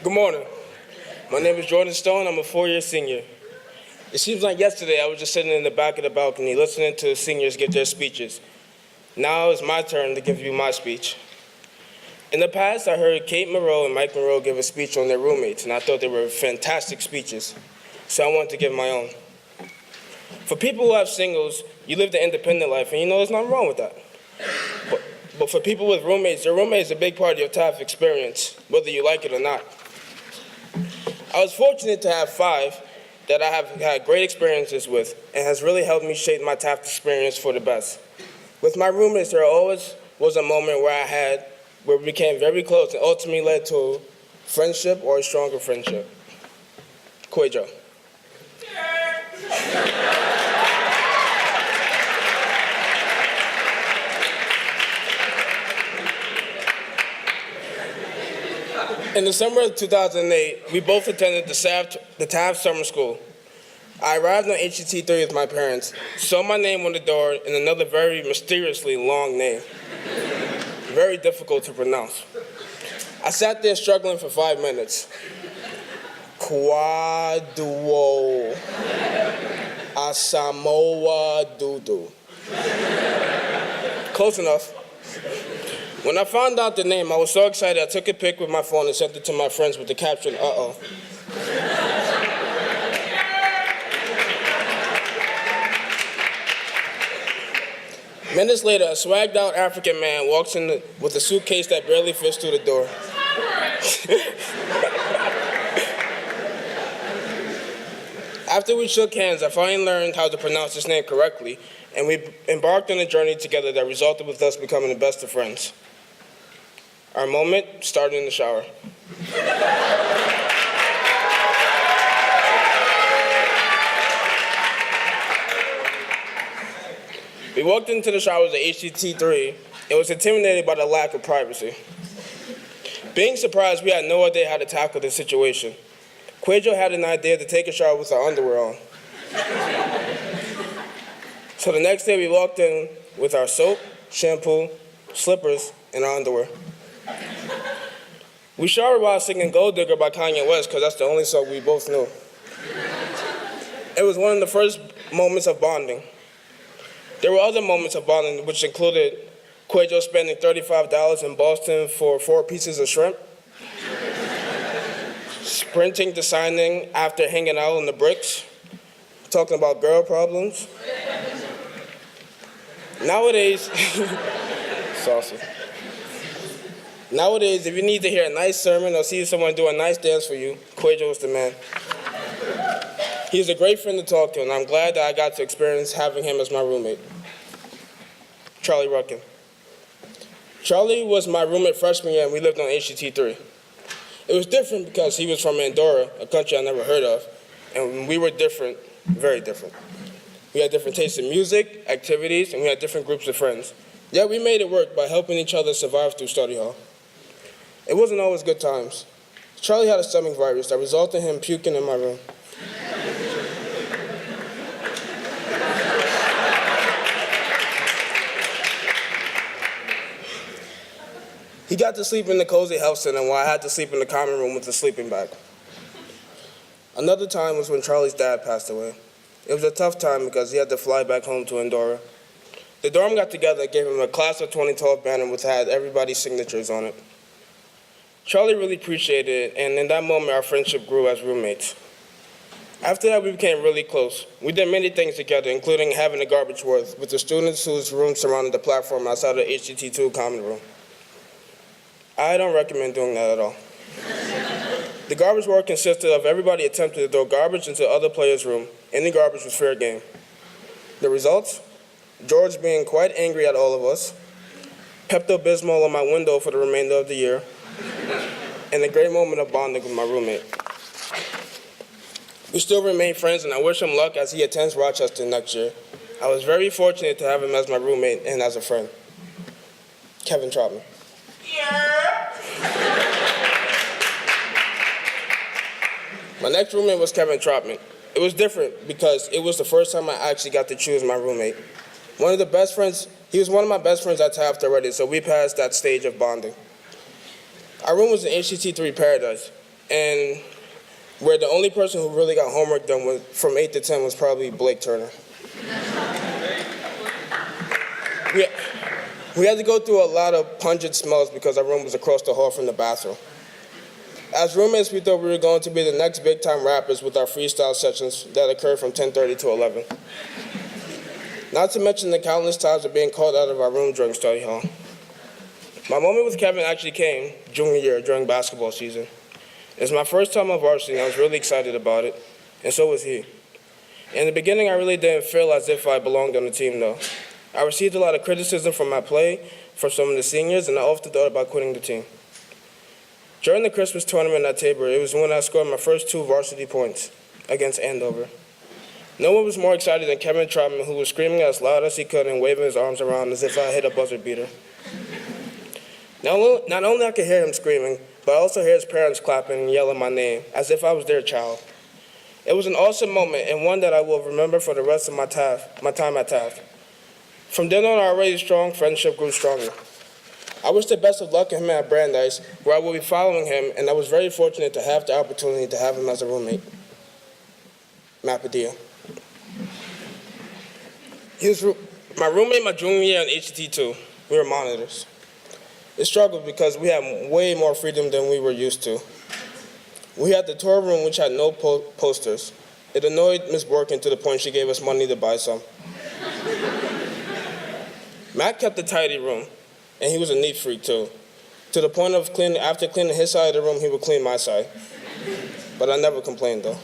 Good morning. My name is Jordan Stone. I'm a four-year senior. It seems like yesterday I was just sitting in the back of the balcony listening to the seniors give their speeches. Now it's my turn to give you my speech. In the past, I heard Kate Monroe and Mike Monroe give a speech on their roommates, and I thought they were fantastic speeches, so I wanted to give my own. For people who have singles, you live the independent life, and you know there's nothing wrong with that. But for people with roommates, your roommate is a big part of your TAF experience, whether you like it or not. I was fortunate to have 5 that I have had great experiences with, and has really helped me shape my TAF experience for the best. With my roommates, there always was a moment where we became very close and ultimately led to friendship or a stronger friendship. Cuejo. In the summer of 2008, we both attended the TAF summer school. I arrived on HCT 3 with my parents, saw my name on the door and another very mysteriously long name. Very difficult to pronounce. I sat there struggling for 5 minutes. Kwaduo Asamoah Dudu. Close enough. When I found out the name, I was so excited I took a pic with my phone and sent it to my friends with the caption, "Uh-oh." Minutes later, a swagged out African man walks in with a suitcase that barely fits through the door. After we shook hands, I finally learned how to pronounce his name correctly, and we embarked on a journey together that resulted with us becoming the best of friends. Our moment started in the shower. We walked into the showers at HCT 3 and was intimidated by the lack of privacy. Being surprised, we had no idea how to tackle the situation. Cuejo had an idea to take a shower with our underwear on. So the next day we walked in with our soap, shampoo, slippers, and our underwear. We showered while singing Gold Digger by Kanye West because that's the only song we both knew. It was one of the first moments of bonding. There were other moments of bonding which included Cuejo spending $35 in Boston for 4 pieces of shrimp, sprinting to signing after hanging out on the bricks, talking about girl problems. Nowadays, saucy. Nowadays, if you need to hear a nice sermon or see someone do a nice dance for you, Cuejo is the man. He's a great friend to talk to, and I'm glad that I got to experience having him as my roommate. Charlie Ruckin. Charlie was my roommate freshman year, and we lived on HCT 3. It was different because he was from Andorra, a country I never heard of, and we were different, very different. We had different tastes in music, activities, and we had different groups of friends. Yet we made it work by helping each other survive through study hall. It wasn't always good times. Charlie had a stomach virus that resulted in him puking in my room. He got to sleep in the cozy health center while I had to sleep in the common room with a sleeping bag. Another time was when Charlie's dad passed away. It was a tough time because he had to fly back home to Andorra. The dorm got together and gave him a class of 2012 banner which had everybody's signatures on it. Charlie really appreciated it, and in that moment our friendship grew as roommates. After that we became really close. We did many things together, including having a garbage worth with the students whose rooms surrounded the platform outside of HCT2 common room. I don't recommend doing that at all. The garbage work consisted of everybody attempting to throw garbage into the other player's room. Any garbage was fair game. The results? George being quite angry at all of us, Pepto-Bismol on my window for the remainder of the year, and a great moment of bonding with my roommate. We still remain friends, and I wish him luck as he attends Rochester next year. I was very fortunate to have him as my roommate and as a friend. Kevin Trotman. Yeah. My next roommate was Kevin Trotman. It was different because it was the first time I actually got to choose my roommate. One of the best friends, he was one of my best friends at Taft already, so we passed that stage of bonding. Our room was an HCT3 paradise, and where the only person who really got homework done from 8 to 10 was probably Blake Turner. We had to go through a lot of pungent smells because our room was across the hall from the bathroom. As roommates, we thought we were going to be the next big-time rappers with our freestyle sessions that occurred from 10:30 to 11. Not to mention the countless times of being called out of our room during study hall. My moment with Kevin actually came junior year during basketball season. It was my first time on varsity, and I was really excited about it, and so was he. In the beginning, I really didn't feel as if I belonged on the team, though. I received a lot of criticism from my play from some of the seniors, and I often thought about quitting the team. During the Christmas tournament at Tabor, it was when I scored my first 2 varsity points against Andover. No one was more excited than Kevin Troutman, who was screaming as loud as he could and waving his arms around as if I hit a buzzer beater. Not only I could hear him screaming, but I also hear his parents clapping and yelling my name, as if I was their child. It was an awesome moment, and one that I will remember for the rest of my time at Taft. From then on, our already strong friendship grew stronger. I wish the best of luck to him at Brandeis, where I will be following him, and I was very fortunate to have the opportunity to have him as a roommate. Matt Padilla. He was my roommate my junior year in HT2. We were monitors. It struggled because we had way more freedom than we were used to. We had the tour room, which had no posters. It annoyed Ms. Borkin to the point she gave us money to buy some. Matt kept a tidy room, and he was a neat freak too, to the point of after cleaning his side of the room, he would clean my side. But I never complained though.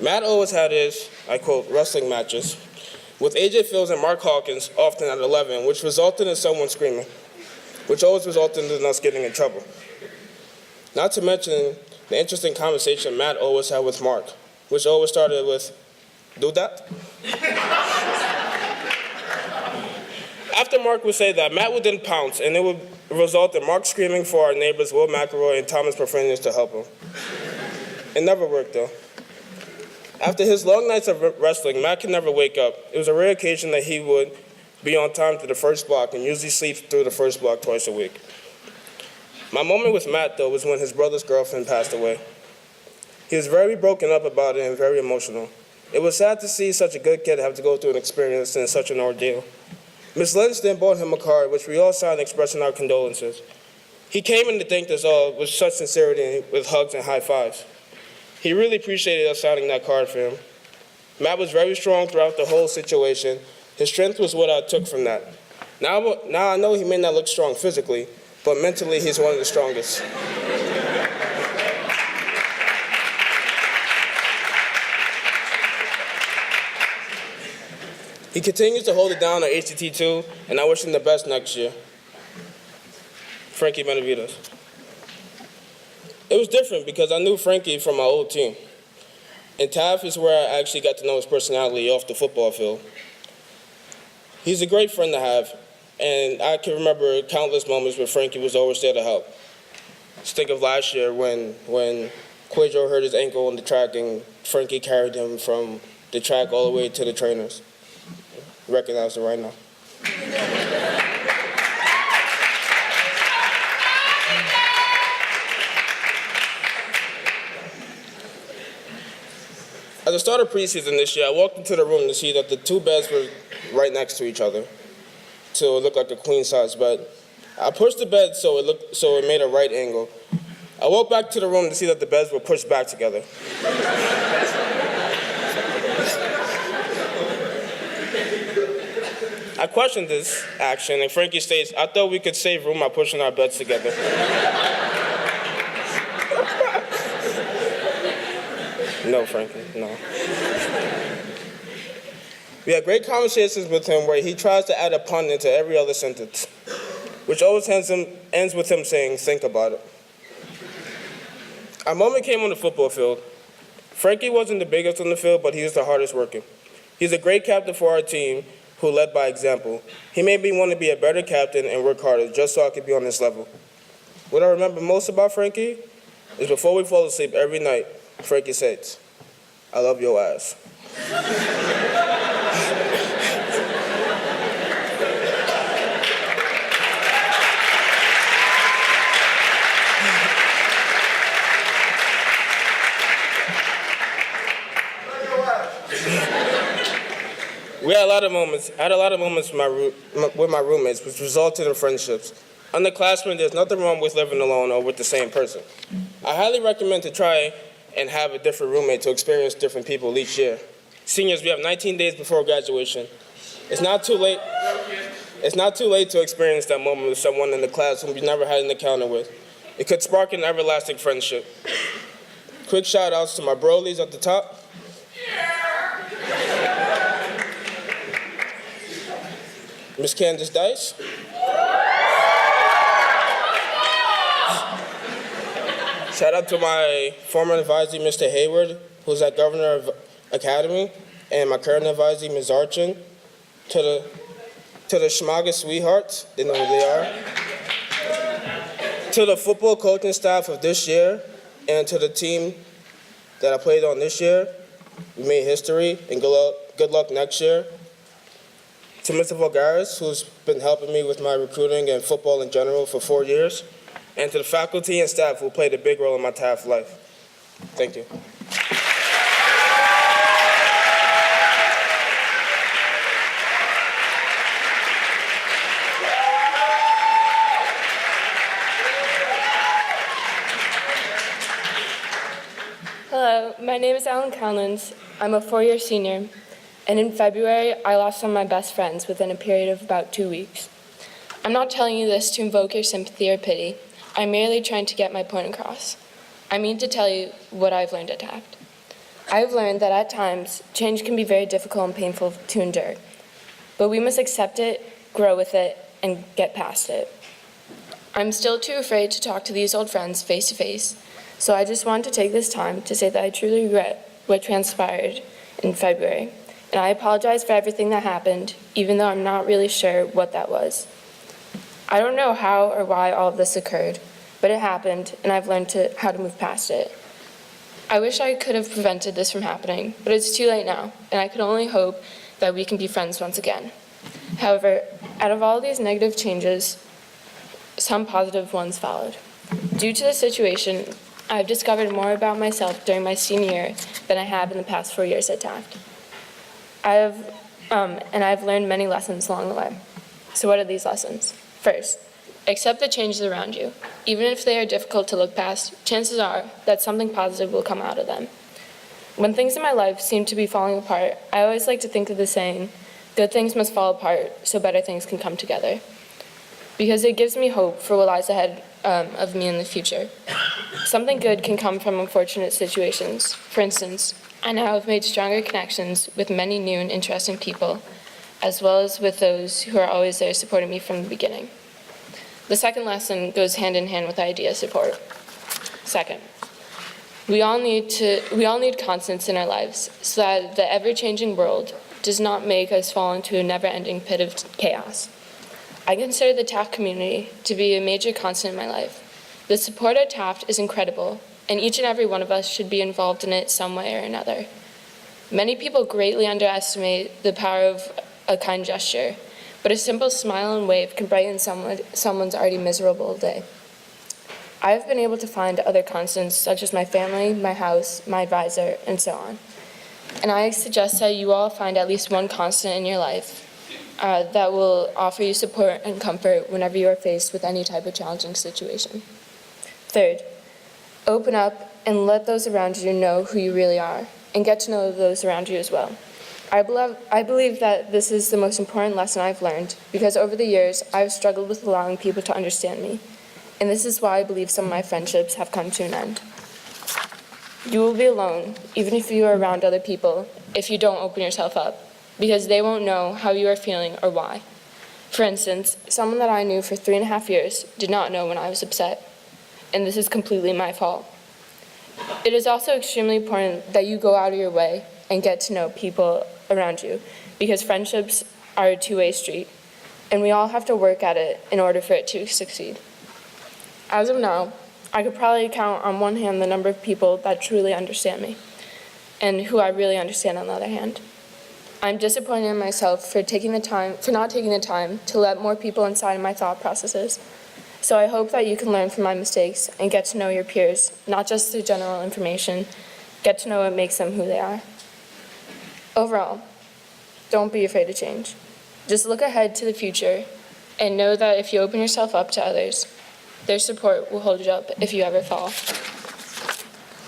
Matt always had his, I quote, wrestling matches with AJ Fields and Mark Hawkins, often at 11, which resulted in someone screaming, which always resulted in us getting in trouble. Not to mention the interesting conversation Matt always had with Mark, which always started with, "Do that?" After Mark would say that, Matt would then pounce, and it would result in Mark screaming for our neighbors Will McElroy and Thomas Perfenius to help him. It never worked, though. After his long nights of wrestling, Matt could never wake up. It was a rare occasion that he would be on time to the first block and usually sleep through the first block twice a week. My moment with Matt, though, was when his brother's girlfriend passed away. He was very broken up about it and very emotional. It was sad to see such a good kid have to go through an experience in such an ordeal. Ms. Lynch then bought him a card, which we all signed expressing our condolences. He came in to thank us all with such sincerity, with hugs and high fives. He really appreciated us signing that card for him. Matt was very strong throughout the whole situation. His strength was what I took from that. Now I know he may not look strong physically, but mentally he's one of the strongest. He continues to hold it down at HTT2, and I wish him the best next year. Frankie Benavides. It was different because I knew Frankie from my old team. And Taft is where I actually got to know his personality off the football field. He's a great friend to have, and I can remember countless moments where Frankie was always there to help. Just think of last year when Quadro hurt his ankle on the track and Frankie carried him from the track all the way to the trainers. Recognize it right now. At the start of preseason this year, I walked into the room to see that the 2 beds were right next to each other, so it looked like a queen-size bed. I pushed the bed so it made a right angle. I walked back to the room to see that the beds were pushed back together. I questioned this action, and Frankie states, "I thought we could save room by pushing our beds together." No, Frankie, no. We had great conversations with him where he tries to add a pun into every other sentence, which always ends with him saying, "Think about it." Our moment came on the football field. Frankie wasn't the biggest on the field, but he was the hardest working. He's a great captain for our team who led by example. He made me want to be a better captain and work harder just so I could be on this level. What I remember most about Frankie is before we fall asleep every night, Frankie says, "I love your ass." I had a lot of moments with my roommates, which resulted in friendships. Underclassmen, there's nothing wrong with living alone or with the same person. I highly recommend to try and have a different roommate to experience different people each year. Seniors, we have 19 days before graduation. It's not too late. It's not too late to experience that moment with someone in the class whom you never had an encounter with. It could spark an everlasting friendship. Quick shout outs to my brolies at the top. Miss Candace Dice. Shout out to my former advisee, Mr. Hayward, who's at Governor of Academy, and my current advisee, Ms. Archin. To the Schmaga Sweethearts, they know who they are. To the football coaching staff of this year, and to the team that I played on this year, we made history, and good luck next year. To Mr. Vulgaris, who's been helping me with my recruiting and football in general for 4 years. And to the faculty and staff who played a big role in my Taft life. Thank you. Hello, my name is Kalnins. I'm a 4-year senior, and in February, I lost one of my best friends within a period of about 2 weeks. I'm not telling you this to invoke your sympathy or pity. I'm merely trying to get my point across. I mean to tell you what I've learned at Taft. I've learned that at times, change can be very difficult and painful to endure, but we must accept it, grow with it, and get past it. I'm still too afraid to talk to these old friends face to face, so I just want to take this time to say that I truly regret what transpired in February, and I apologize for everything that happened, even though I'm not really sure what that was. I don't know how or why all of this occurred, but it happened, and I've learned how to move past it. I wish I could have prevented this from happening, but it's too late now, and I can only hope that we can be friends once again. However, out of all these negative changes, some positive ones followed. Due to the situation, I've discovered more about myself during my senior year than I have in the past 4 years at Taft. I've learned many lessons along the way. So what are these lessons? First, accept the changes around you. Even if they are difficult to look past, chances are that something positive will come out of them. When things in my life seem to be falling apart, I always like to think of the saying, good things must fall apart so better things can come together. Because it gives me hope for what lies ahead of me in the future. Something good can come from unfortunate situations. For instance, I now have made stronger connections with many new and interesting people, as well as with those who are always there supporting me from the beginning. The second lesson goes hand in hand with idea support. Second, we all need constants in our lives so that the ever-changing world does not make us fall into a never-ending pit of chaos. I consider the Taft community to be a major constant in my life. The support at Taft is incredible, and each and every one of us should be involved in it some way or another. Many people greatly underestimate the power of a kind gesture, but a simple smile and wave can brighten someone's already miserable day. I have been able to find other constants such as my family, my house, my advisor, and so on. And I suggest that you all find at least one constant in your life that will offer you support and comfort whenever you are faced with any type of challenging situation. Third, open up and let those around you know who you really are, and get to know those around you as well. I believe that this is the most important lesson I've learned, because over the years, I've struggled with allowing people to understand me, and this is why I believe some of my friendships have come to an end. You will be alone, even if you are around other people, if you don't open yourself up, because they won't know how you are feeling or why. For instance, someone that I knew for 3.5 years did not know when I was upset, and this is completely my fault. It is also extremely important that you go out of your way and get to know people around you, because friendships are a two-way street, and we all have to work at it in order for it to succeed. As of now, I could probably count on one hand the number of people that truly understand me, and who I really understand on the other hand. I'm disappointed in myself for not taking the time to let more people inside of my thought processes. So I hope that you can learn from my mistakes and get to know your peers, not just through general information, get to know what makes them who they are. Overall, Don't be afraid to change. Just look ahead to the future and know that if you open yourself up to others, their support will hold you up if you ever fall.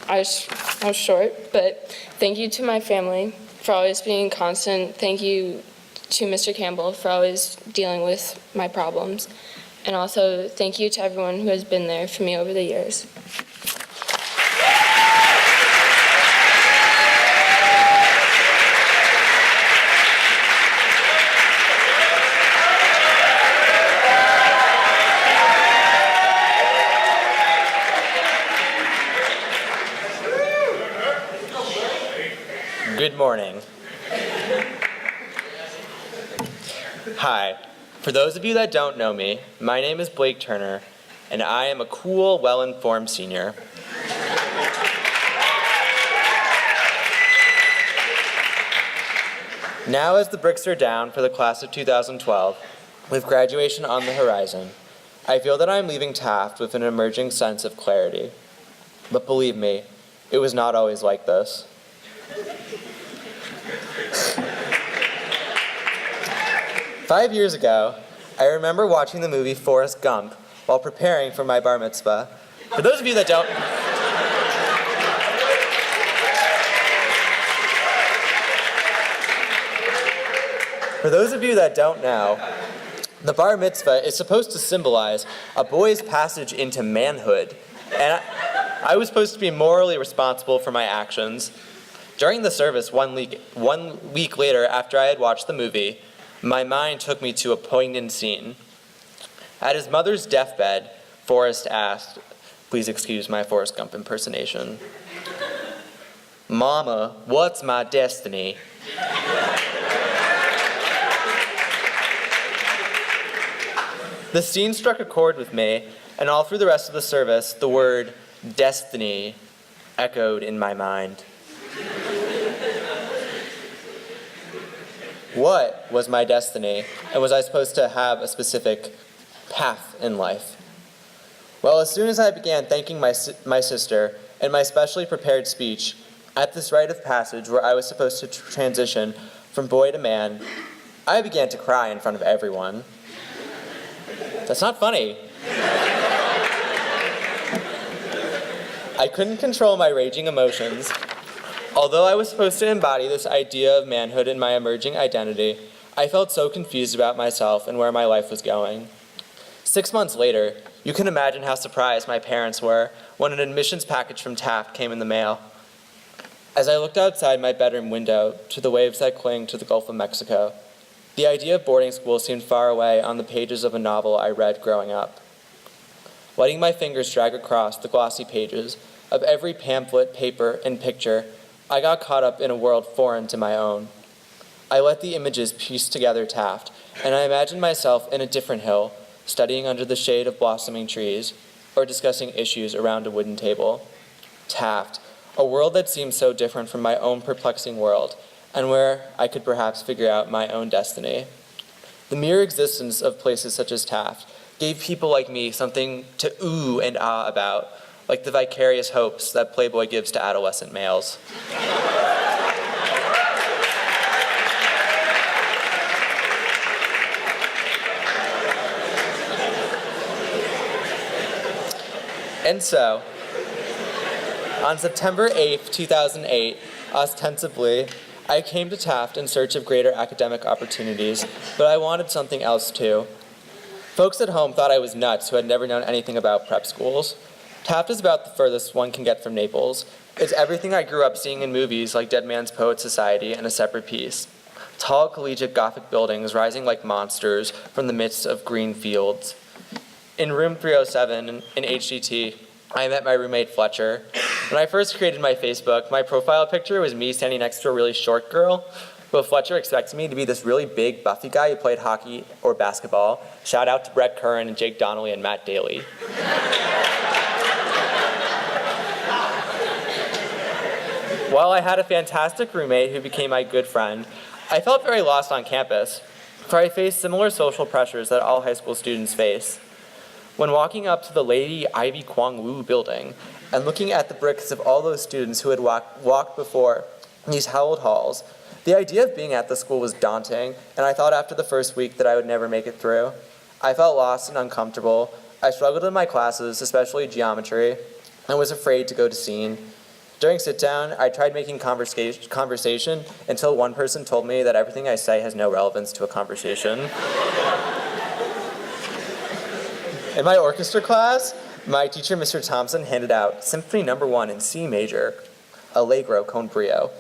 I was short, but thank you to my family for always being constant. Thank you to Mr. Campbell for always dealing with my problems. And also, thank you to everyone who has been there for me over the years. Good morning. Hi. For those of you that don't know me, my name is Blake Turner, and I am a cool, well-informed senior. Now, as the bricks are down for the class of 2012, with graduation on the horizon, I feel that I'm leaving Taft with an emerging sense of clarity. But believe me, it was not always like this. Five years ago, I remember watching the movie Forrest Gump while preparing for my bar mitzvah. For those of you that don't know, the bar mitzvah is supposed to symbolize a boy's passage into manhood, and I was supposed to be morally responsible for my actions. During the service, one week later after I had watched the movie, my mind took me to a poignant scene. At his mother's deathbed, Forrest asked, please excuse my Forrest Gump impersonation, "Mama, what's my destiny?" The scene struck a chord with me, and all through the rest of the service, the word destiny echoed in my mind. What was my destiny, and was I supposed to have a specific path in life? Well, as soon as I began thanking my sister in my specially prepared speech at this rite of passage where I was supposed to transition from boy to man, I began to cry in front of everyone. That's not funny. I couldn't control my raging emotions. Although I was supposed to embody this idea of manhood in my emerging identity, I felt so confused about myself and where my life was going. 6 months later, you can imagine how surprised my parents were when an admissions package from Taft came in the mail. As I looked outside my bedroom window to the waves that cling to the Gulf of Mexico, the idea of boarding school seemed far away on the pages of a novel I read growing up. Letting my fingers drag across the glossy pages of every pamphlet, paper, and picture, I got caught up in a world foreign to my own. I let the images piece together Taft, and I imagined myself in a different hill, studying under the shade of blossoming trees, or discussing issues around a wooden table. Taft, a world that seemed so different from my own perplexing world, and where I could perhaps figure out my own destiny. The mere existence of places such as Taft gave people like me something to ooh and ah about, like the vicarious hopes that Playboy gives to adolescent males. And so, on September 8th, 2008, ostensibly, I came to Taft in search of greater academic opportunities, but I wanted something else too. Folks at home thought I was nuts who had never known anything about prep schools. Taft is about the furthest one can get from Naples. It's everything I grew up seeing in movies like Dead Man's Poets Society and A Separate Peace. Tall collegiate Gothic buildings rising like monsters from the midst of green fields. In room 307 in HGT, I met my roommate Fletcher. When I first created my Facebook, my profile picture was me standing next to a really short girl, but Fletcher expected me to be this really big, buffy guy who played hockey or basketball. Shout out to Brett Curran and Jake Donnelly and Matt Daly. While I had a fantastic roommate who became my good friend, I felt very lost on campus, for I faced similar social pressures that all high school students face. When walking up to the Lady Ivy Kwong Woo building and looking at the bricks of all those students who had walked before these hallowed halls, The idea of being at the school was daunting, and I thought after the first week that I would never make it through. I felt lost and uncomfortable. I struggled in my classes, especially geometry, and was afraid to go to scene. During sit-down, I tried making conversation until one person told me that everything I say has no relevance to a conversation. In my orchestra class, my teacher, Mr. Thompson, handed out Symphony No. 1 in C major, Allegro con brio.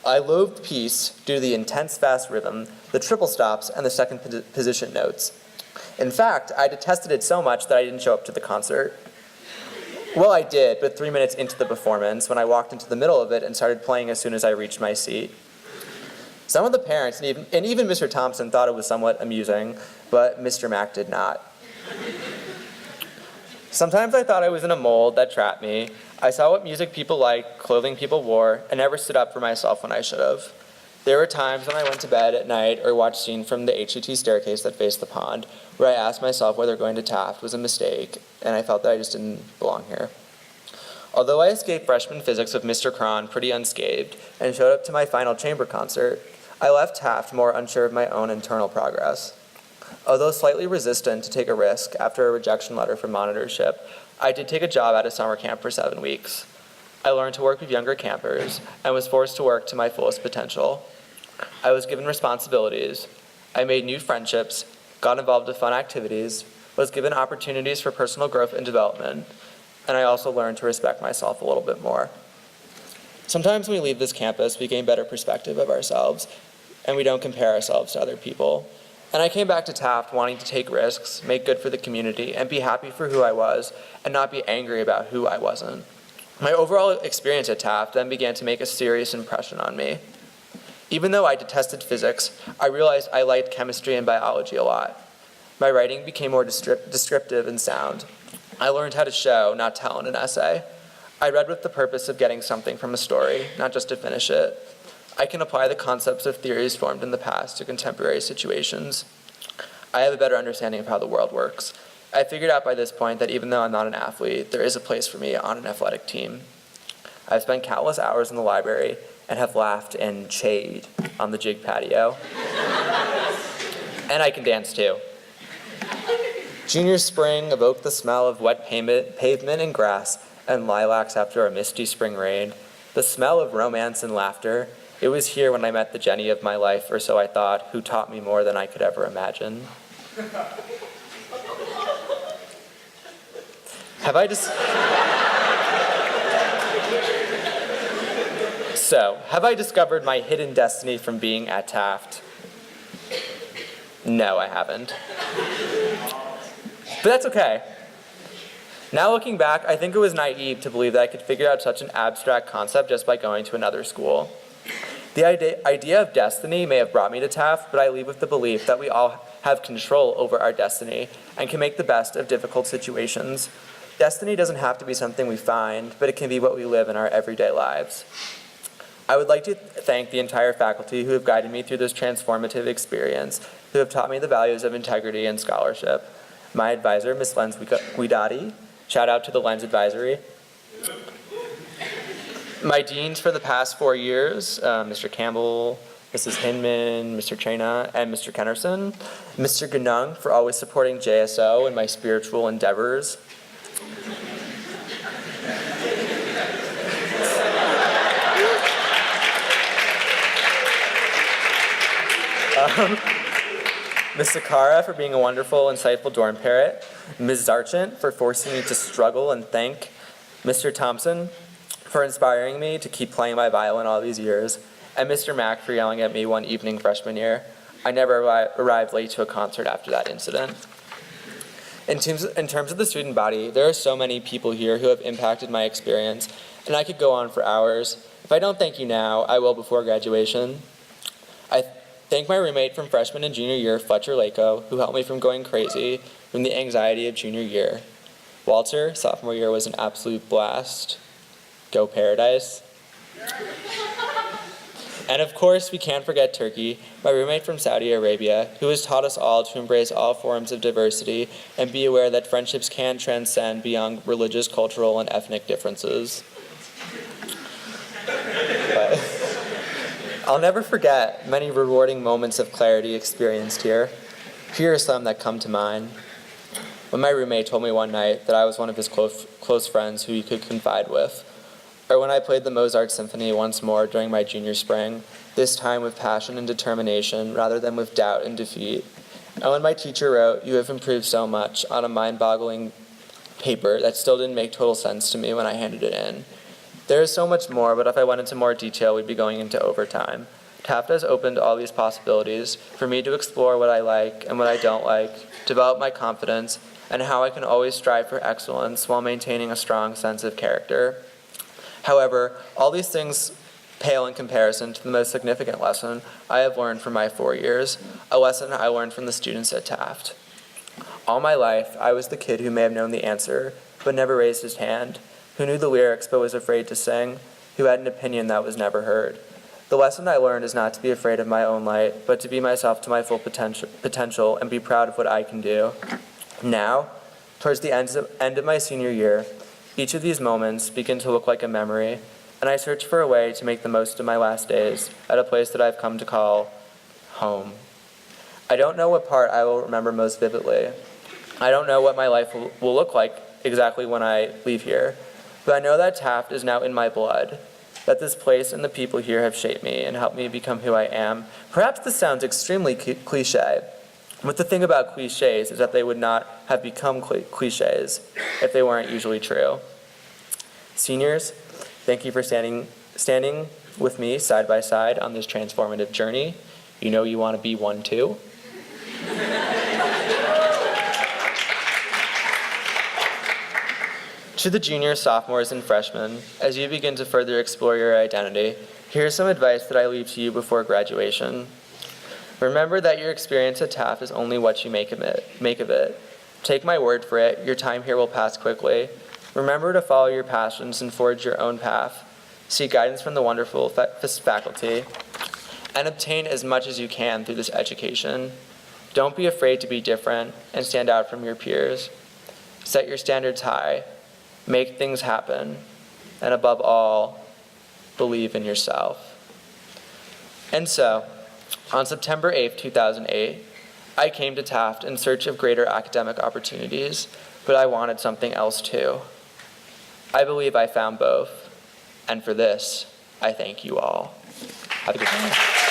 I loathed the piece due to the intense fast rhythm, the triple stops, and the second position notes. In fact, I detested it so much that I didn't show up to the concert. Well, I did, but 3 minutes into the performance, when I walked into the middle of it and started playing as soon as I reached my seat. Some of the parents, and even Mr. Thompson, thought it was somewhat amusing, but Mr. Mack did not. Sometimes I thought I was in a mold that trapped me. I saw what music people liked, clothing people wore, and never stood up for myself when I should have. There were times when I went to bed at night or watched scene from the HCT staircase that faced the pond, where I asked myself whether going to Taft was a mistake, and I felt that I just didn't belong here. Although I escaped freshman physics with Mr. Cron pretty unscathed and showed up to my final chamber concert, I left Taft more unsure of my own internal progress. Although slightly resistant to take a risk after a rejection letter from monitorship, I did take a job at a summer camp for 7 weeks. I learned to work with younger campers and was forced to work to my fullest potential. I was given responsibilities. I made new friendships, got involved with fun activities, was given opportunities for personal growth and development, and I also learned to respect myself a little bit more. Sometimes when we leave this campus, we gain better perspective of ourselves, and we don't compare ourselves to other people. And I came back to Taft wanting to take risks, make good for the community, and be happy for who I was, and not be angry about who I wasn't. My overall experience at Taft then began to make a serious impression on me. Even though I detested physics, I realized I liked chemistry and biology a lot. My writing became more descriptive and sound. I learned how to show, not tell in an essay. I read with the purpose of getting something from a story, not just to finish it. I can apply the concepts of theories formed in the past to contemporary situations. I have a better understanding of how the world works. I figured out by this point that even though I'm not an athlete, there is a place for me on an athletic team. I've spent countless hours in the library and have laughed and chayed on the jig patio. And I can dance too. Junior spring evoked the smell of wet pavement and grass and lilacs after a misty spring rain, the smell of romance and laughter. It was here when I met the Jenny of my life, or so I thought, who taught me more than I could ever imagine. Have I discovered my hidden destiny from being at Taft? No, I haven't. But that's okay. Now looking back, I think it was naive to believe that I could figure out such an abstract concept just by going to another school. The idea of destiny may have brought me to Taft, but I leave with the belief that we all have control over our destiny and can make the best of difficult situations. Destiny doesn't have to be something we find, but it can be what we live in our everyday lives. I would like to thank the entire faculty who have guided me through this transformative experience, who have taught me the values of integrity and scholarship. My advisor, Ms. Lenz Guidati, shout out to the Lens Advisory. My deans for the past 4 years, Mr. Campbell, Mrs. Hinman, Mr. Trena, and Mr. Kennerson. Mr. Ganung for always supporting JSO in my spiritual endeavors. Ms. Sakara for being a wonderful, insightful dorm parrot. Ms. Zarchant for forcing me to struggle and think. Mr. Thompson for inspiring me to keep playing my violin all these years. And Mr. Mack for yelling at me one evening freshman year. I never arrived late to a concert after that incident. In terms of the student body, there are so many people here who have impacted my experience, and I could go on for hours. If I don't thank you now, I will before graduation. I thank my roommate from freshman and junior year, Fletcher Lako, who helped me from going crazy from the anxiety of junior year. Walter, sophomore year, was an absolute blast. Go Paradise. And of course, we can't forget Turkey, my roommate from Saudi Arabia, who has taught us all to embrace all forms of diversity and be aware that friendships can transcend beyond religious, cultural, and ethnic differences. I'll never forget many rewarding moments of clarity experienced here. Here are some that come to mind. When my roommate told me one night that I was one of his close friends who he could confide with, or when I played the Mozart Symphony once more during my junior spring, this time with passion and determination rather than with doubt and defeat. And when my teacher wrote, "You have improved so much," on a mind-boggling paper that still didn't make total sense to me when I handed it in. There is so much more, but if I went into more detail, we'd be going into overtime. Taft has opened all these possibilities for me to explore what I like and what I don't like, develop my confidence, and how I can always strive for excellence while maintaining a strong sense of character. However, all these things pale in comparison to the most significant lesson I have learned from my 4 years, a lesson I learned from the students at Taft. All my life, I was the kid who may have known the answer, but never raised his hand, who knew the lyrics but was afraid to sing, who had an opinion that was never heard. The lesson I learned is not to be afraid of my own light, but to be myself to my full potential and be proud of what I can do. Now, towards the end of my senior year, each of these moments begin to look like a memory, and I search for a way to make the most of my last days at a place that I've come to call home. I don't know what part I will remember most vividly. I don't know what my life will look like exactly when I leave here, but I know that Taft is now in my blood, that this place and the people here have shaped me and helped me become who I am. Perhaps this sounds extremely cliche, but the thing about cliches is that they would not have become cliches if they weren't usually true. Seniors, thank you for standing with me side by side on this transformative journey. You know you want to be one too. To the juniors, sophomores, and freshmen, as you begin to further explore your identity, here's some advice that I leave to you before graduation. Remember that your experience at Taft is only what you make of it. Take my word for it, your time here will pass quickly. Remember to follow your passions and forge your own path. Seek guidance from the wonderful faculty, and obtain as much as you can through this education. Don't be afraid to be different and stand out from your peers. Set your standards high. Make things happen, and above all, believe in yourself. And so, on September 8th, 2008, I came to Taft in search of greater academic opportunities, but I wanted something else too. I believe I found both, and for this, I thank you all. Have a good day.